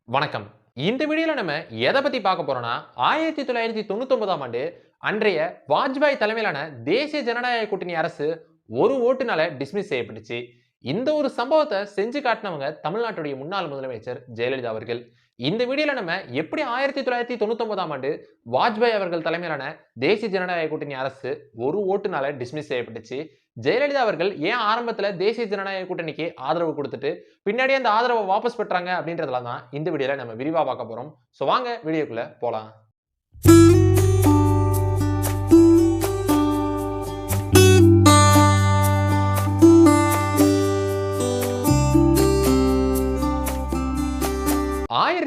வணக்கம். இந்த வீடியோல நம்ம எத பத்தி பார்க்க போறோம்னா, 1999ஆம் ஆண்டு அன்றைய வாஜ்பாய் தலைமையிலான தேசிய ஜனநாயக கூட்டணி அரசு ஒரு ஓட்டுனால டிஸ்மிஸ் செய்யப்பட்டுச்சு. இந்த ஒரு சம்பவத்த செஞ்சு காட்டினவங்க தமிழ்நாட்டுடைய முன்னாள் முதலமைச்சர் ஜெயலலிதா அவர்கள். இந்த வீடியோல நம்ம எப்படி 1999ஆம் ஆண்டு வாஜ்பாய் அவர்கள் தலைமையிலான தேசிய ஜனநாயக கூட்டணி அரசு ஒரு ஓட்டுனால டிஸ்மிஸ் செய்யப்பட்டுச்சு. ஜெயலலிதா அவர்கள் ஏன் ஆரம்பத்துல தேசிய ஜனநாயக கூட்டணிக்கு ஆதரவு கொடுத்துட்டு பின்னாடி அந்த ஆதரவை வாபஸ் பெற்றாங்க அப்படின்றதெல்லாம் தான் இந்த வீடியோல நம்ம விரிவா பார்க்க போறோம். சோ வாங்க வீடியோக்குள்ள போலாம்.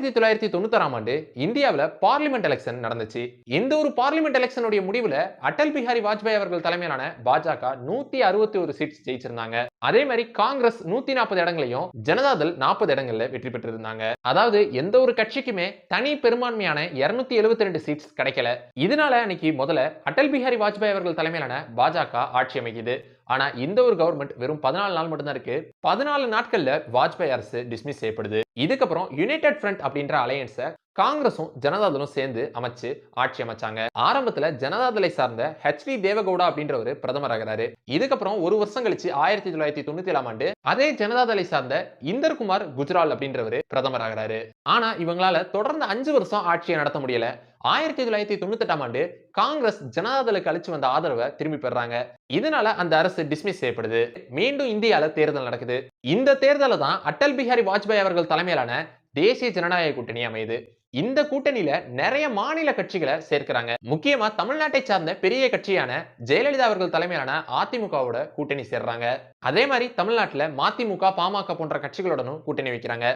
1996ஆம் ஆண்டு இந்தியாவுல பார்லிமெண்ட் எலெக்ஷன் நடந்துச்சு. இந்த ஒரு பார்லிமெண்ட் எலெக்ஷனுடைய முடிவுல அடல் பிஹாரி வாஜ்பாய் அவர்கள் தலைமையிலான பாஜக 161 சீட்ஸ் ஜெயிச்சிருந்தாங்க. அதே மாதிரி காங்கிரஸ் 140 இடங்களையும் ஜனதாதள் 40 இடங்கள்ல வெற்றி பெற்றிருந்தாங்க. அதாவது எந்த ஒரு கட்சிக்குமே தனி பெரும்பான்மையான 272 சீட்ஸ் கிடைக்கல. இதனால அன்னைக்கு முதல்ல அடல் பிஹாரி வாஜ்பாய் அவர்கள் தலைமையிலான பாஜக ஆட்சி அமைக்குது. ஆனா இந்த ஒரு கவர்மெண்ட் வெறும் 14 நாள் மட்டும் தான் இருக்கு. 14 நாட்கள்ல வாஜ்பாய் அரசு டிஸ்மிஸ் செய்யப்படுது. இதுக்கப்புறம் யுனைடெட் ஃப்ரண்ட் அப்படின்ற அலையன்ஸ காங்கிரஸும் ஜனதாதளும் சேர்ந்து அமைச்சு ஆட்சி அமைச்சாங்க. ஆரம்பத்துல ஜனதாதளை சார்ந்த ஹெச்.டி. தேவகவுடா அப்படின்றவர் பிரதமர் ஆகிறாரு. இதுக்கப்புறம் ஒரு வருஷம் கழிச்சு 1997ஆம் ஆண்டு அதே ஜனதாதளை சார்ந்த இந்தர்குமார் குஜ்ரால் அப்படின்றவர் பிரதமர் ஆகிறாரு. ஆனா இவங்களால தொடர்ந்து 5 வருஷம் ஆட்சியை நடத்த முடியல. 1998ஆம் ஆண்டு காங்கிரஸ் ஜனதாதளுக்கு அளிச்சு வந்த ஆதரவை திரும்பி பெறாங்க. இதனால அந்த அரசு டிஸ்மிஸ் செய்யப்படுது. மீண்டும் இந்தியால தேர்தல் நடக்குது. இந்த தேர்தல தான் அடல் பிஹாரி வாஜ்பாய் அவர்கள் தலைமையிலான தேசிய ஜனநாயக கூட்டணி அமையுது. இந்த கூட்டணியில நிறைய மாநில கட்சிகளை சேர்க்கிறாங்க. முக்கியமா தமிழ்நாட்டை சார்ந்த பெரிய கட்சியான ஜெயலலிதா அவர்கள் தலைமையிலான அதிமுகவோட கூட்டணி சேர்றாங்க. அதே மாதிரி தமிழ்நாட்டுல மதிமுக, பாமக போன்ற கட்சிகளுடனும் கூட்டணி வைக்கிறாங்க.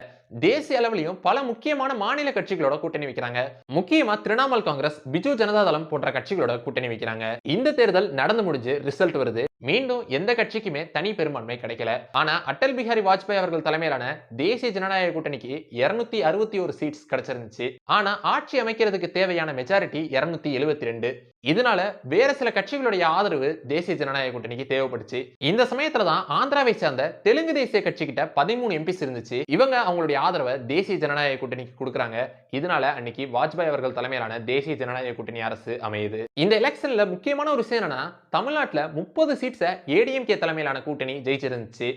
தேசிய அளவிலையும் பல முக்கியமான மாநில கட்சிகளோட கூட்டணி வைக்கிறாங்க. முக்கியமா திரிணாமுல் காங்கிரஸ், பிஜு ஜனதாதளம் போன்ற கட்சிகளோட கூட்டணி வைக்கிறாங்க. இந்த தேர்தல் நடந்து முடிஞ்சு ரிசல்ட் வருது. மீண்டும் எந்த கட்சிக்குமே தனி பெரும்பான்மை கிடைக்கல. ஆனா அடல் பிஹாரி வாஜ்பாய் அவர்கள் தலைமையிலான தேசிய ஜனநாயக கூட்டணிக்கு 261 சீட்ஸ் கிடைச்சிருந்துச்சு. ஆனா ஆட்சி அமைக்கிறதுக்கு தேவையான மெஜாரிட்டி 272. இதனால வேற சில கட்சிகளுடைய ஆதரவு தேசிய ஜனநாயக கூட்டணிக்கு தேவைப்பட்டுச்சு. இந்த சமயத்துல தான் ஆந்திராவை சார்ந்த தெலுங்கு தேசிய கட்சி கிட்ட 13 எம்பிஸ் இருந்துச்சு. இவங்க அவங்களுடைய ஆதரவை தேசிய ஜனநாயக கூட்டணிக்கு கொடுக்கறாங்க. இதனால அன்னைக்கு வாஜ்பாய் அவர்கள் தலைமையிலான தேசிய ஜனநாயக கூட்டணி அரசு அமையுது. இந்த எலெக்ஷன்ல முக்கியமான ஒரு விஷயம் என்னன்னா, தமிழ்நாட்டுல 30 சீட்ஸை ஏடிஎம்கே தலைமையிலான கூட்டணி ஜெயிச்சிருந்துச்சு.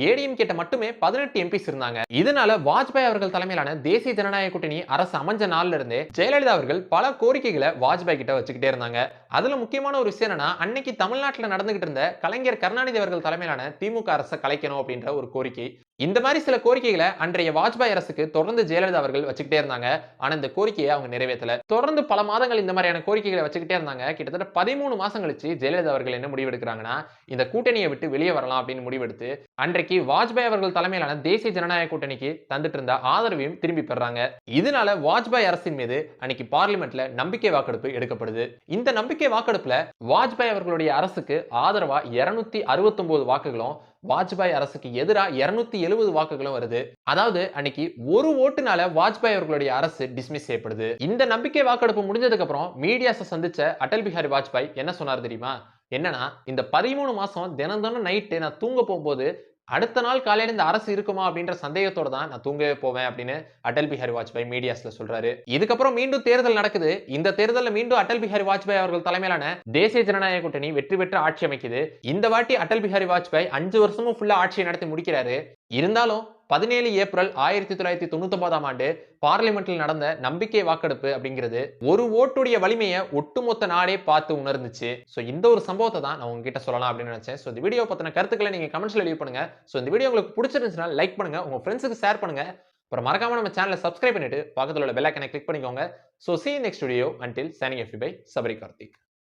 ஏடிஎம் கிட்ட மட்டுமே 18 எம்பிஸ் இருந்தாங்க. இதனால வாஜ்பாய் அவர்கள் தலைமையிலான தேசிய ஜனநாயக கூட்டணி அரசு அமைஞ்ச நாள்ல இருந்தே ஜெயலலிதா அவர்கள் பல கோரிக்கைகளை வாஜ்பாய் கிட்ட வச்சுக்கிட்டே இருந்தாங்க. அதுல முக்கியமான ஒரு விஷயம் என்னன்னா, அன்னைக்கு தமிழ்நாட்டுல நடந்துகிட்டு இருந்த கலைஞர் கருணாநிதி அவர்கள் தலைமையிலான திமுக அரசை கலைக்கணும் அப்படின்ற ஒரு கோரிக்கை. இந்த மாதிரி சில கோரிக்கைகளை அன்றைய வாஜ்பாய் அரசுக்கு தொடர்ந்து ஜெயலலிதா அவர்கள் வச்சுக்கிட்டே இருந்தாங்க. ஆனா இந்த கோரிக்கையை அவங்க நிறைவேற்றல. தொடர்ந்து பல மாதங்கள் இந்த மாதிரியான கோரிக்கைகளை வச்சுக்கிட்டே இருந்தாங்க. கிட்டத்தட்ட 13 மாசம் கழிச்சு ஜெயலலிதா அவர்கள் என்ன முடிவெடுக்கிறாங்கன்னா, இந்த கூட்டணியை விட்டு வெளியே வரலாம் அப்படின்னு முடிவெடுத்து அன்றைக்கு வாஜ்பாய் அவர்கள் தலைமையிலான தேசிய ஜனநாயக கூட்டணிக்கு தந்துட்டு இருந்த ஆதரவையும் திரும்பி பெறாங்க. இதனால வாஜ்பாய் அரசின் மீது அன்னைக்கு பார்லிமெண்ட்ல நம்பிக்கை வாக்கெடுப்பு எடுக்கப்படுது. இந்த நம்பிக்கை வாக்கெடுப்புல வாஜ்பாய் அவர்களுடைய அரசுக்கு ஆதரவா 269 வாக்குகளும், வாஜ்பாய் அரசுக்கு எதிரா 270 வாக்குகளும் வருது. அதாவது அன்னைக்கு ஒரு ஓட்டுனால வாஜ்பாய் அவர்களுடைய அரசு டிஸ்மிஸ் செய்யப்படுது. இந்த நம்பிக்கை வாக்கெடுப்பு முடிஞ்சதுக்கு அப்புறம் மீடியாஸை சந்திச்ச அடல் பிஹாரி வாஜ்பாய் என்ன சொன்னார் தெரியுமா? என்னன்னா, இந்த 13 மாசம் தினம் நைட்டு நான் தூங்க போகும்போது அடுத்த நாள் காலையில இந்த அரசு இருக்குமா அப்படின்ற சந்தேகத்தோட தான் நான் தூங்கவே போவேன் அப்படின்னு அடல் பிஹாரி வாஜ்பாய் மீடியாஸ்ல சொல்றாரு. இதுக்கப்புறம் மீண்டும் தேர்தல் நடக்குது. இந்த தேர்தலில் மீண்டும் அடல் பிஹாரி வாஜ்பாய் அவர்கள் தலைமையிலான தேசிய ஜனநாயக கூட்டணி வெற்றி பெற்று ஆட்சி அமைக்குது. இந்த வாட்டி அடல் பிஹாரி வாஜ்பாய் 5 வருஷமும் ஃபுல்லா ஆட்சியை நடத்தி முடிக்கிறாரு. இருந்தாலும் 17 ஏப்ரல் 1999ஆம் ஆண்டு பார்லிமெண்ட்ல நடந்த நம்பிக்கை வாக்கெடுப்பு அப்படிங்கிறது ஒரு ஓட்டுடைய வலிமையை ஒட்டுமொத்த நாடே பார்த்து உணர்ந்துச்சு. சோ இந்த ஒரு சம்பவத்தை தான் நான் உங்ககிட்ட சொல்லலாம் அப்படின்னு நினைச்சேன். சோ இந்த வீடியோ பத்தின கருத்துக்களை நீங்க கமெண்ட்ஸ்ல லீவ் பண்ணுங்க. சோ இந்த வீடியோ உங்களுக்கு பிடிச்சிருந்துச்சுன்னா லைக் பண்ணுங்க, உங்க ஃப்ரெண்ட்ஸுக்கு ஷேர் பண்ணுங்க. அப்புறம் மறக்காம நம்ம சேனலை சப்ஸ்கிரைப் பண்ணிட்டு பக்கத்துல உள்ள பெல் ஐகானை கிளிக் பண்ணிக்கோங்க. So see you next video. Until signing off by Sabri Karthik.